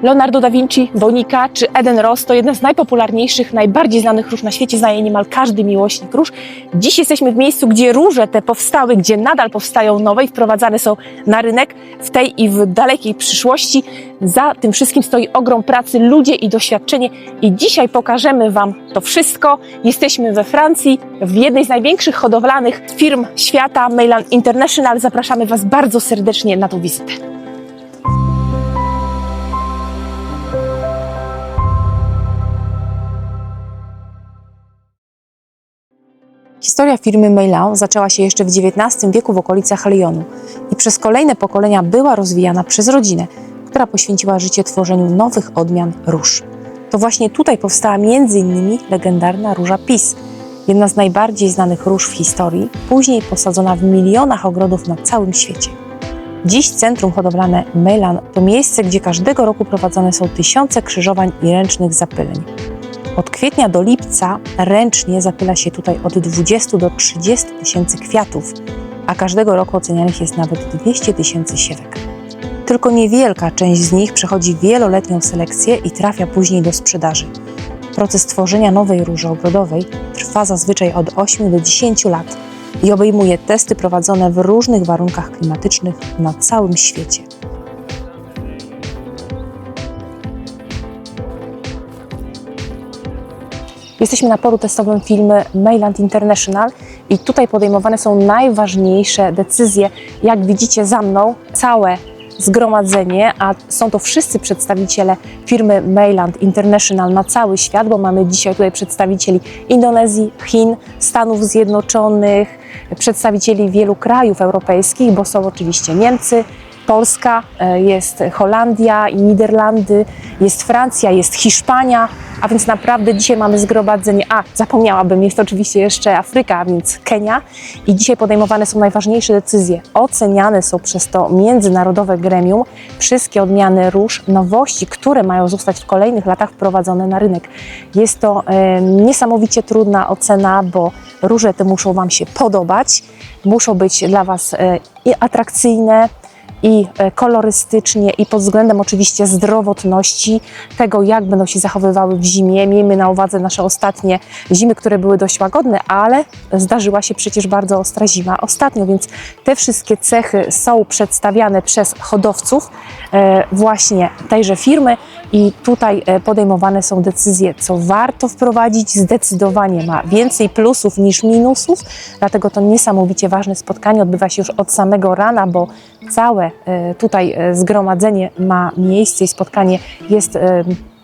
Leonardo da Vinci, Bonica czy Roz to jedna z najpopularniejszych, najbardziej znanych róż na świecie, zna je niemal każdy miłośnik róż. Dziś jesteśmy w miejscu, gdzie róże te powstały, gdzie nadal powstają nowe i wprowadzane są na rynek w tej i w dalekiej przyszłości. Za tym wszystkim stoi ogrom pracy, ludzie i doświadczenie i dzisiaj pokażemy Wam to wszystko. Jesteśmy we Francji, w jednej z największych hodowlanych firm świata, Meilland International. Zapraszamy Was bardzo serdecznie na tą wizytę. Historia firmy Meilland zaczęła się jeszcze w XIX wieku w okolicach Lyonu i przez kolejne pokolenia była rozwijana przez rodzinę, która poświęciła życie tworzeniu nowych odmian róż. To właśnie tutaj powstała m.in. legendarna róża Pis, jedna z najbardziej znanych róż w historii, później posadzona w milionach ogrodów na całym świecie. Dziś centrum hodowlane Meilland to miejsce, gdzie każdego roku prowadzone są tysiące krzyżowań i ręcznych zapyleń. Od kwietnia do lipca ręcznie zapyla się tutaj od 20 do 30 tysięcy kwiatów, a każdego roku ocenianych jest nawet 200 tysięcy siewek. Tylko niewielka część z nich przechodzi wieloletnią selekcję i trafia później do sprzedaży. Proces tworzenia nowej róży ogrodowej trwa zazwyczaj od 8 do 10 lat i obejmuje testy prowadzone w różnych warunkach klimatycznych na całym świecie. Jesteśmy na polu testowym firmy Meilland International i tutaj podejmowane są najważniejsze decyzje. Jak widzicie za mną, całe zgromadzenie, a są to wszyscy przedstawiciele firmy Meilland International na cały świat, bo mamy dzisiaj tutaj przedstawicieli Indonezji, Chin, Stanów Zjednoczonych, przedstawicieli wielu krajów europejskich, bo są oczywiście Niemcy, Polska, jest Holandia i Niderlandy, jest Francja, jest Hiszpania, a więc naprawdę dzisiaj mamy zgromadzenie, zapomniałabym, jest oczywiście jeszcze Afryka, a więc Kenia i dzisiaj podejmowane są najważniejsze decyzje. Oceniane są przez to międzynarodowe gremium wszystkie odmiany róż, nowości, które mają zostać w kolejnych latach wprowadzone na rynek. Jest to niesamowicie trudna ocena, bo róże te muszą Wam się podobać, muszą być dla Was i atrakcyjne, i kolorystycznie, i pod względem oczywiście zdrowotności, tego jak będą się zachowywały w zimie. Miejmy na uwadze nasze ostatnie zimy, które były dość łagodne, ale zdarzyła się przecież bardzo ostra zima ostatnio, więc te wszystkie cechy są przedstawiane przez hodowców właśnie tejże firmy i tutaj podejmowane są decyzje, co warto wprowadzić. Zdecydowanie ma więcej plusów niż minusów, dlatego to niesamowicie ważne spotkanie odbywa się już od samego rana, bo całe tutaj zgromadzenie ma miejsce i spotkanie jest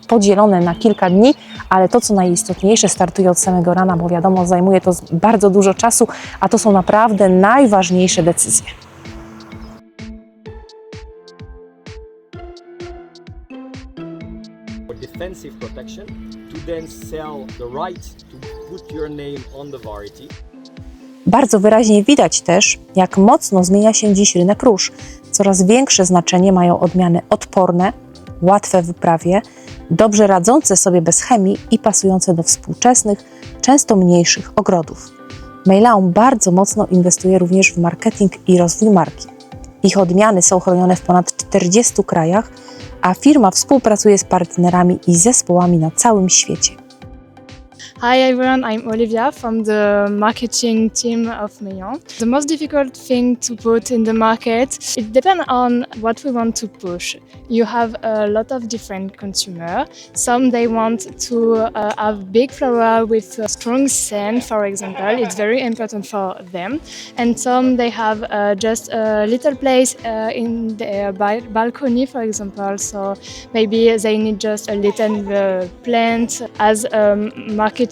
podzielone na kilka dni, ale to, co najistotniejsze, startuje od samego rana, bo wiadomo, zajmuje to bardzo dużo czasu, a to są naprawdę najważniejsze decyzje. Defensive protection to then sell the right to put your name on the variety. Bardzo wyraźnie widać też, jak mocno zmienia się dziś rynek róż. Coraz większe znaczenie mają odmiany odporne, łatwe w uprawie, dobrze radzące sobie bez chemii i pasujące do współczesnych, często mniejszych ogrodów. Meilland bardzo mocno inwestuje również w marketing i rozwój marki. Ich odmiany są chronione w ponad 40 krajach, a firma współpracuje z partnerami i zespołami na całym świecie. Hi everyone, I'm Olivia from the marketing team of Meilland. The most difficult thing to put in the market, it depends on what we want to push. You have a lot of different consumers. Some they want to have big flower with a strong scent, for example. It's very important for them. And some they have just a little place in their balcony, for example. So maybe they need just a little plant. As a marketing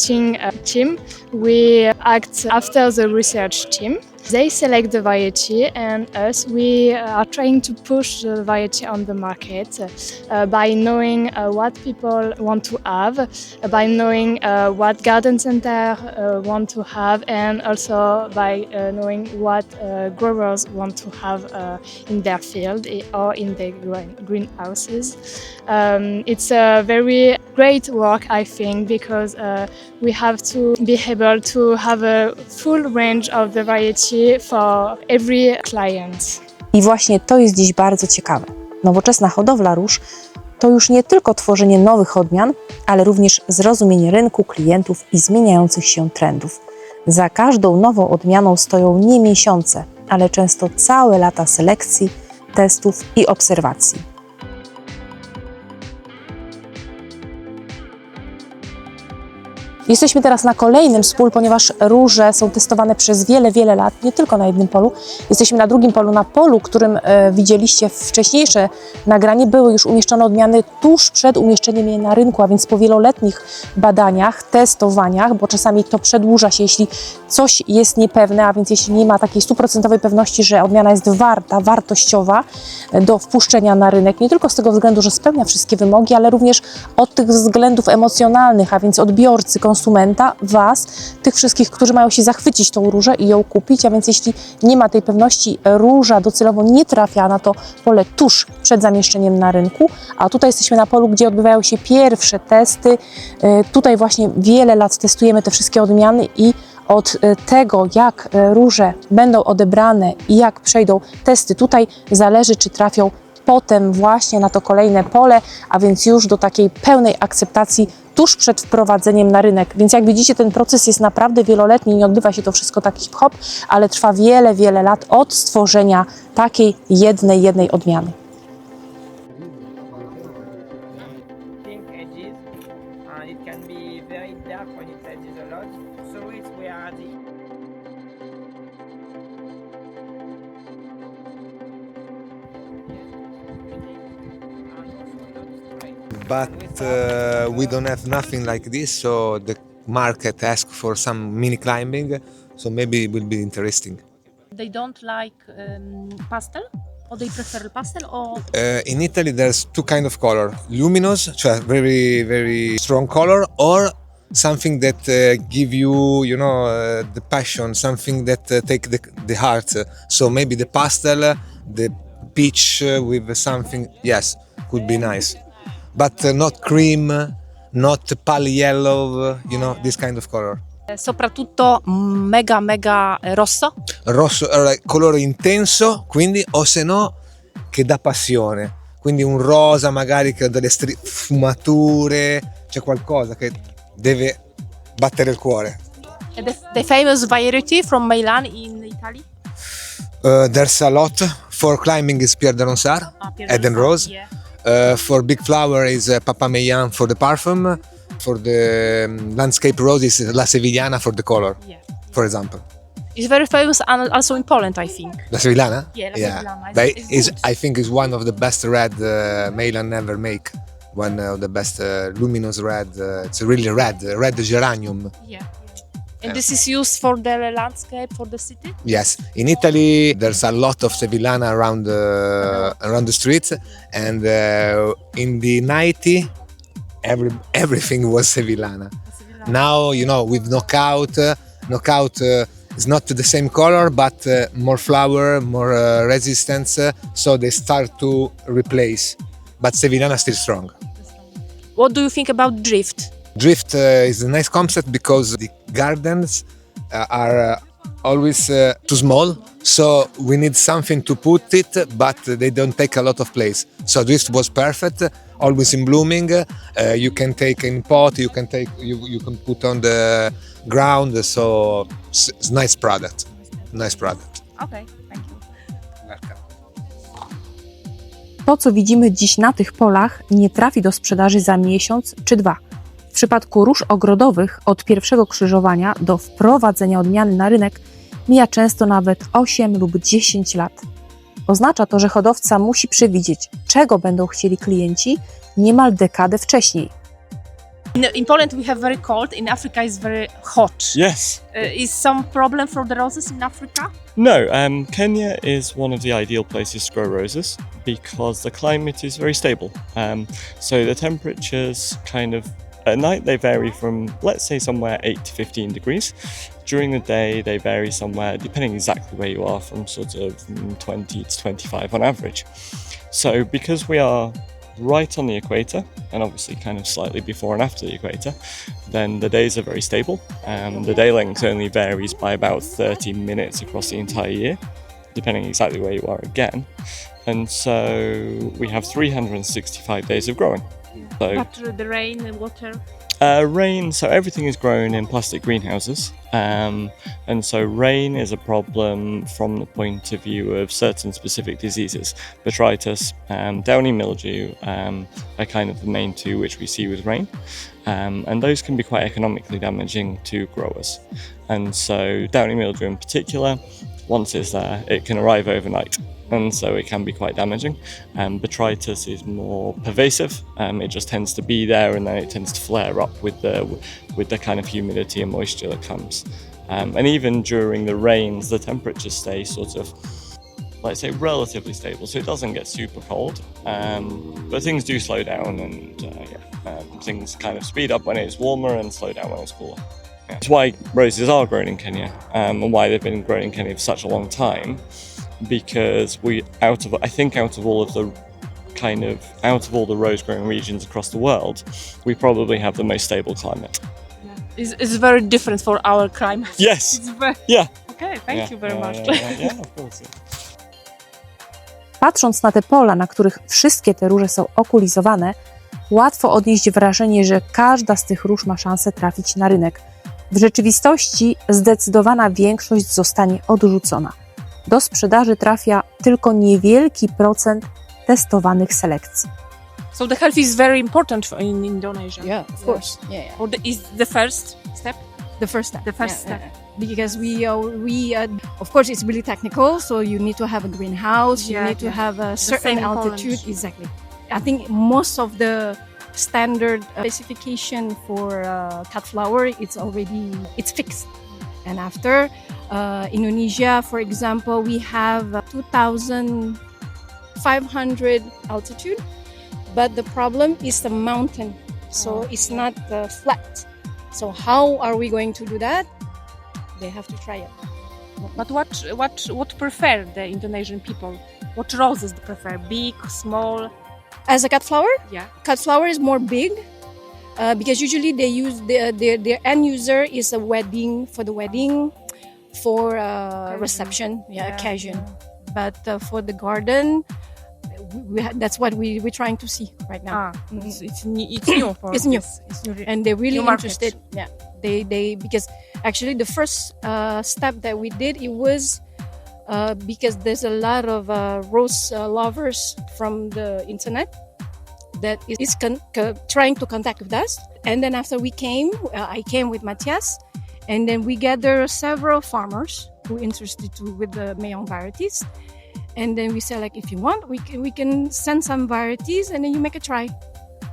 team, we act after the research team. They select the variety and us, we are trying to push the variety on the market by knowing what people want to have, by knowing what garden center want to have, and also by knowing what growers want to have in their field or in their greenhouses. It's a very great work, I think, because we have to be able to have a full range of the variety for every client. I właśnie to jest dziś bardzo ciekawe. Nowoczesna hodowla róż to już nie tylko tworzenie nowych odmian, ale również zrozumienie rynku, klientów i zmieniających się trendów. Za każdą nową odmianą stoją nie miesiące, ale często całe lata selekcji, testów i obserwacji. Jesteśmy teraz na kolejnym z pól, ponieważ róże są testowane przez wiele lat, nie tylko na jednym polu. Jesteśmy na drugim polu, na polu, którym widzieliście wcześniejsze nagranie, były już umieszczone odmiany tuż przed umieszczeniem je na rynku, a więc po wieloletnich badaniach, testowaniach, bo czasami to przedłuża się, jeśli coś jest niepewne, a więc jeśli nie ma takiej 100% pewności, że odmiana jest wartościowa do wpuszczenia na rynek, nie tylko z tego względu, że spełnia wszystkie wymogi, ale również od tych względów emocjonalnych, a więc odbiorcy, konsumenta, Was, tych wszystkich, którzy mają się zachwycić tą różę i ją kupić, a więc jeśli nie ma tej pewności, róża docelowo nie trafia na to pole tuż przed zamieszczeniem na rynku, a tutaj jesteśmy na polu, gdzie odbywają się pierwsze testy. Tutaj właśnie wiele lat testujemy te wszystkie odmiany i od tego, jak róże będą odebrane i jak przejdą testy tutaj, zależy, czy trafią potem właśnie na to kolejne pole, a więc już do takiej pełnej akceptacji tuż przed wprowadzeniem na rynek. Więc jak widzicie, ten proces jest naprawdę wieloletni, nie odbywa się to wszystko tak hip-hop, ale trwa wiele lat od stworzenia takiej jednej odmiany. But we don't have nothing like this, so the market asks for some mini climbing, so maybe it will be interesting. They don't like pastel? Or they prefer pastel or? In Italy there's two kind of color, luminous, cioè very strong color, or something that give you, the passion, something that take the heart. So maybe the pastel, the peach with something, yes, could be nice. But not cream, not pale yellow, this kind of color. Soprattutto mega rosso? Rosso, colore intenso, quindi, o se no, che dà passione. Quindi un rosa magari che ha delle sfumature, c'è qualcosa che deve battere il cuore. The famous variety from Meilland in Italy? There's a lot. For climbing is Pierre de Ronsard, Eden Rose. Yeah. For big flower is Papa Meilland for the parfum. For the landscape rose is La Sevillana for the color, for example. It's very famous and also in Poland, I think. La Sevillana? Yeah, La Sevillana. But It's I think is one of the best red Meilland ever make. One of the best luminous red. It's really red geranium. Yeah. And this is used for the landscape, for the city? Yes, in Italy there's a lot of Sevillana around the streets, and in the 90s everything was Sevillana. Now with knockout is not the same color, but more flower, more resistance, so they start to replace. But Sevillana is still strong. What do you think about drift? Drift is a nice concept because the gardens are always too small, so we need something to put it, but they don't take a lot of place. So drift was perfect, always in blooming. You can take in pot, you can put on the ground. So it's nice product. Nice product. Okay, thank you. Welcome. To, co widzimy dziś na tych polach, nie trafi do sprzedaży za miesiąc czy dwa. W przypadku róż ogrodowych od pierwszego krzyżowania do wprowadzenia odmiany na rynek mija często nawet 8 lub 10 lat. Oznacza to, że hodowca musi przewidzieć, czego będą chcieli klienci niemal dekadę wcześniej. In Poland we have very cold, in Africa is very hot. Yes. Is some problem for the roses in Africa? No, Kenya is one of the ideal places to grow roses because the climate is very stable. So the temperatures at night they vary from, let's say, somewhere 8 to 15 degrees. During the day they vary somewhere, depending exactly where you are, from sort of 20 to 25 on average. So because we are right on the equator, and obviously kind of slightly before and after the equator, then the days are very stable. The day length only varies by about 30 minutes across the entire year, depending exactly where you are again. And so we have 365 days of growing. So But the rain and water. rain, so everything is grown in plastic greenhouses. And so rain is a problem from the point of view of certain specific diseases. Botrytis, downy mildew are kind of the main two which we see with rain. And those can be quite economically damaging to growers. And so downy mildew in particular, once it's there, it can arrive overnight. And so it can be quite damaging. Botrytis is more pervasive. It just tends to be there, and then it tends to flare up with the kind of humidity and moisture that comes. And even during the rains, the temperatures stay sort of, let's say, relatively stable. So it doesn't get super cold, but things do slow down, and things kind of speed up when it's warmer and slow down when it's cooler. Yeah. That's why roses are grown in Kenya, and why they've been grown in Kenya for such a long time. Because out of all the rose growing regions across the world, we probably have the most stable climate. It's very different for our climate. Yes. It's very... Yeah. Okay, thank you very much. Yeah, of course. Yeah. Patrząc na te pola, na których wszystkie te róże są okulizowane, łatwo odnieść wrażenie, że każda z tych róż ma szansę trafić na rynek. W rzeczywistości zdecydowana większość zostanie odrzucona. Do sprzedaży trafia tylko niewielki procent testowanych selekcji. So the health is very important in Indonesia. Yeah, of course. Yeah. Or is the first step? The first step. The first step. Because we of course, it's really technical. So you need to have a greenhouse. You need to have a certain altitude. Exactly. I think most of the standard specification for cut flower, it's fixed. And after Indonesia, for example, we have 2,500 altitude, but the problem is the mountain, so it's not flat. So how are we going to do that? They have to try it. But what prefer the Indonesian people? What roses they prefer? Big, small? As a cut flower? Yeah. Cut flower is more big. Because usually they use their end user is a wedding, for reception, occasion. But for the garden, that's what we're trying to see right now. It's new for it's new. It's new, and they're really new interested. Yeah, they because actually the first step that we did, it was because there's a lot of rose lovers from the internet that is trying to contact with us. And then after I came with Matthias, and then we gathered several farmers who are interested with the Meilland varieties. And then we said, like, if you want, we can send some varieties, and then you make a try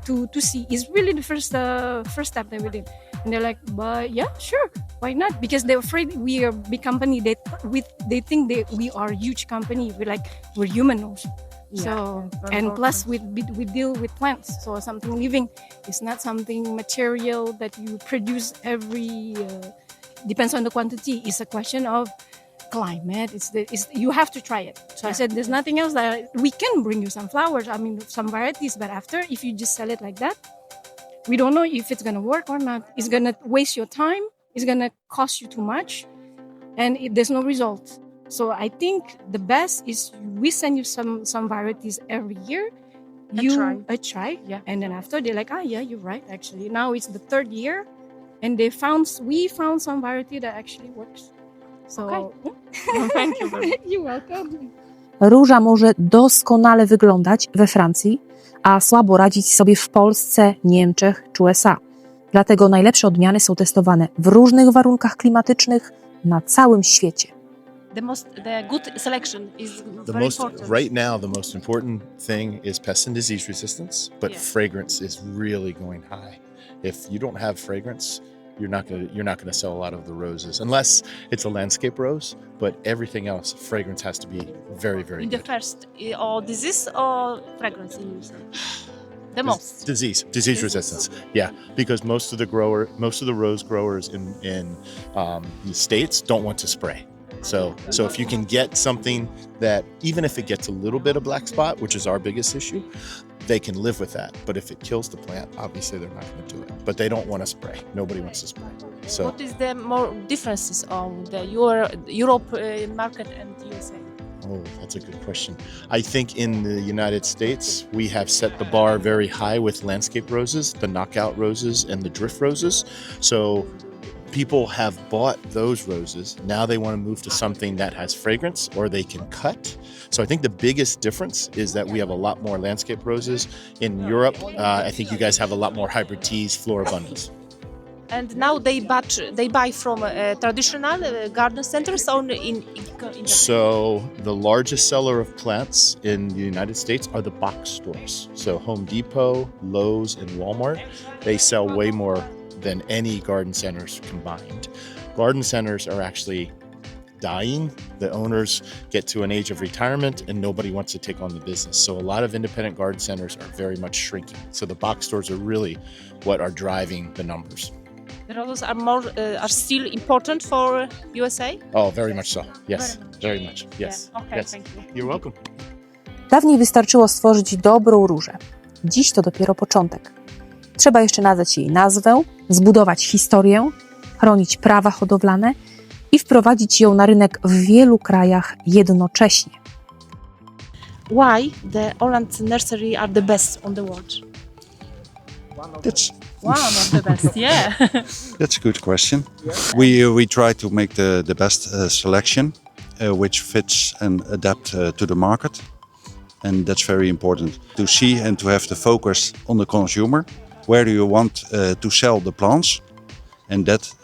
to see. It's really the first step that we did. And they're like, but yeah, sure, why not? Because they're afraid we are a big company. They think that we are a huge company. We're human also. So, and plus we deal with plants, so something living. It's not something material that you produce depends on the quantity. It's a question of climate. You have to try it. So I said, there's nothing else that we can bring you some flowers. I mean, some varieties, but after, if you just sell it like that, we don't know if it's gonna work or not. It's gonna waste your time. It's gonna cost you too much, and there's no result. So I think the best is we send you some varieties every year. A try. Yeah. And then after they're like, yeah, you're right. Actually, now it's the third year, and we found some variety that actually works. So Thank you very much. You're welcome. Róża może doskonale wyglądać we Francji, a słabo radzić sobie w Polsce, Niemczech czy USA. Dlatego najlepsze odmiany są testowane w różnych warunkach klimatycznych na całym świecie. The good selection is very important. Right now, the most important thing is pest and disease resistance, but fragrance is really going high. If you don't have fragrance, you're not gonna sell a lot of the roses, unless it's a landscape rose. But everything else, fragrance has to be very, very good. The first, or disease or fragrance in use? The most. Disease resistance. Yeah, because most of the rose growers in the States don't want to spray. So if you can get something that, even if it gets a little bit of black spot, which is our biggest issue, they can live with that. But if it kills the plant, obviously they're not going to do it. But they don't want to spray. Nobody wants to spray. So what is the more differences on the Europe market and USA? Oh, that's a good question. I think in the United States, we have set the bar very high with landscape roses, the knockout roses, and the drift roses. So people have bought those roses. Now they want to move to something that has fragrance or they can cut. So I think the biggest difference is that we have a lot more landscape roses. In Europe, I think you guys have a lot more hybrid teas, flora abundance. And now they buy from traditional garden centers or in So the largest seller of plants in the United States are the box stores. So Home Depot, Lowe's, and Walmart, they sell way more than any garden centers combined. Garden centers are actually dying. The owners get to an age of retirement and nobody wants to take on the business. So a lot of independent garden centers are very much shrinking. So the box stores are really what are driving the numbers. the roses are still important for USA? Oh, very much so. Yes, very much. Yes. Yeah. Okay, yes. thank you. You're welcome. Dawniej wystarczyło stworzyć dobrą różę. Dziś to dopiero początek. Trzeba jeszcze nadać jej nazwę, zbudować historię, chronić prawa hodowlane i wprowadzić ją na rynek w wielu krajach jednocześnie. Why the Holland nursery are the best on the world? That's One of the best, yeah. that's a good question. We try to make the best selection, which fits and adapt to the market, and that's very important to see and to have the focus on the consumer. Where do you want to sell the plants, and that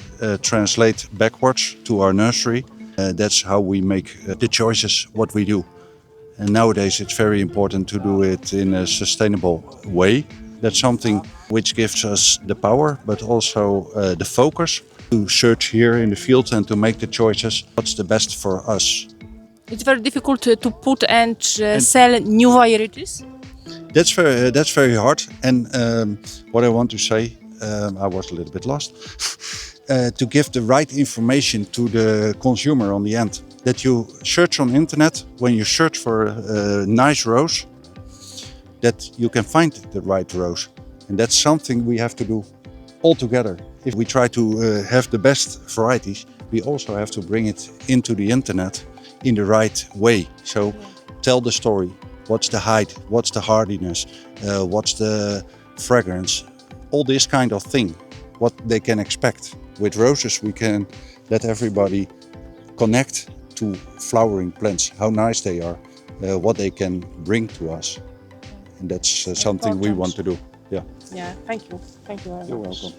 translate backwards to our nursery. That's how we make the choices what we do. And nowadays it's very important to do it in a sustainable way. That's something which gives us the power, but also the focus to search here in the field and to make the choices what's the best for us. It's very difficult to put and sell new varieties. That's very hard. And what I want to say, I was a little bit lost, to give the right information to the consumer on the end. That you search on internet, when you search for a nice rose, that you can find the right rose. And that's something we have to do all together. If we try to have the best varieties, we also have to bring it into the internet in the right way. So tell the story. What's the height? What's the hardiness? What's the fragrance? All this kind of thing, what they can expect. With roses, we can let everybody connect to flowering plants, how nice they are, what they can bring to us. And that's something we want to do. Yeah. Yeah, thank you. Thank you very much. You're welcome.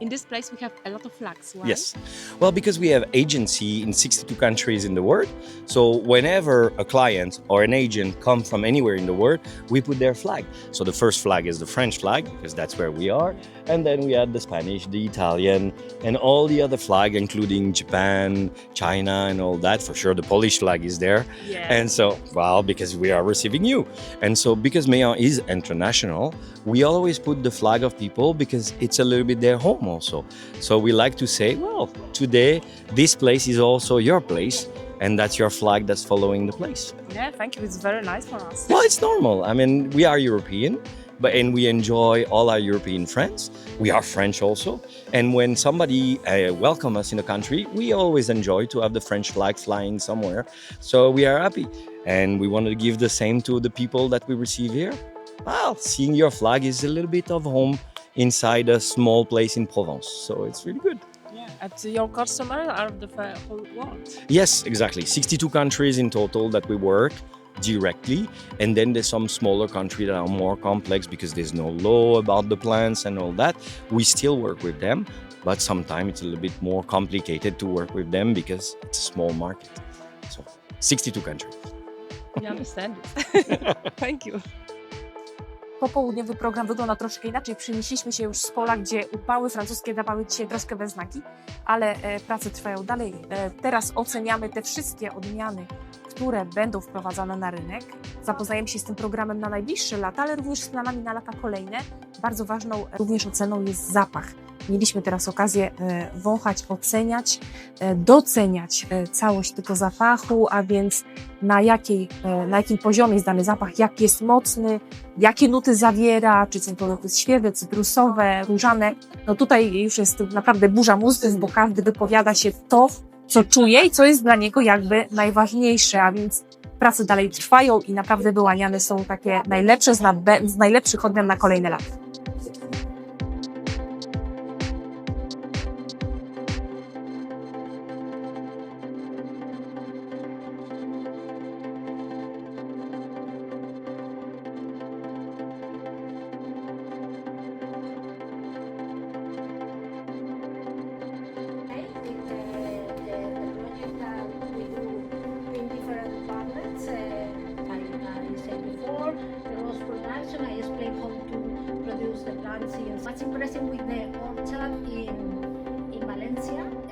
In this place we have a lot of flags. Why? Yes. Well, because we have agency in 62 countries in the world. So whenever a client or an agent come from anywhere in the world, we put their flag. So the first flag is the French flag, because that's where we are. And then we had the Spanish, the Italian, and all the other flag, including Japan, China, and all that. For sure, the Polish flag is there. Yeah. And so, well, because we are receiving you. And so because Meilland is international, we always put the flag of people because it's a little bit their home also. So we like to say, well, today, this place is also your place. And that's your flag that's following the place. Yeah, thank you. It's very nice for us. Well, it's normal. I mean, we are European, and we enjoy all our European friends. We are French also. And when somebody welcomes us in a country, we always enjoy to have the French flag flying somewhere. So we are happy. And we want to give the same to the people that we receive here. Well, seeing your flag is a little bit of home inside a small place in Provence. So it's really good. Yeah. And your customers are the whole world. Yes, exactly. 62 countries in total that we work directly, and then there's some smaller countries that are more complex because there's no law about the plants and all that. We still work with them, but sometimes it's a little bit more complicated to work with them because it's a small market. So 62 countries. I understand it. Thank you. Popołudniowy program wygląda troszkę inaczej. Przenieśliśmy się już z pola, gdzie upały francuskie dawały dzisiaj troszkę we znaki, ale prace trwają dalej. Teraz oceniamy te wszystkie odmiany, które będą wprowadzane na rynek. Zapoznajemy się z tym programem na najbliższe lata, ale również z planami na lata kolejne. Bardzo ważną również oceną jest zapach. Mieliśmy teraz okazję wąchać, oceniać, doceniać całość tego zapachu, a więc na jakim poziomie jest dany zapach, jak jest mocny, jakie nuty zawiera, czy są to nuty świeże, cytrusowe, różane. No tutaj już jest naprawdę burza mózgów, bo każdy wypowiada się to, co czuje i co jest dla niego jakby najważniejsze, a więc prace dalej trwają i naprawdę wyłaniane są takie najlepsze z najlepszych odmian na kolejne lata. I explained how to produce the plants. What's impressive with the orchard in Valencia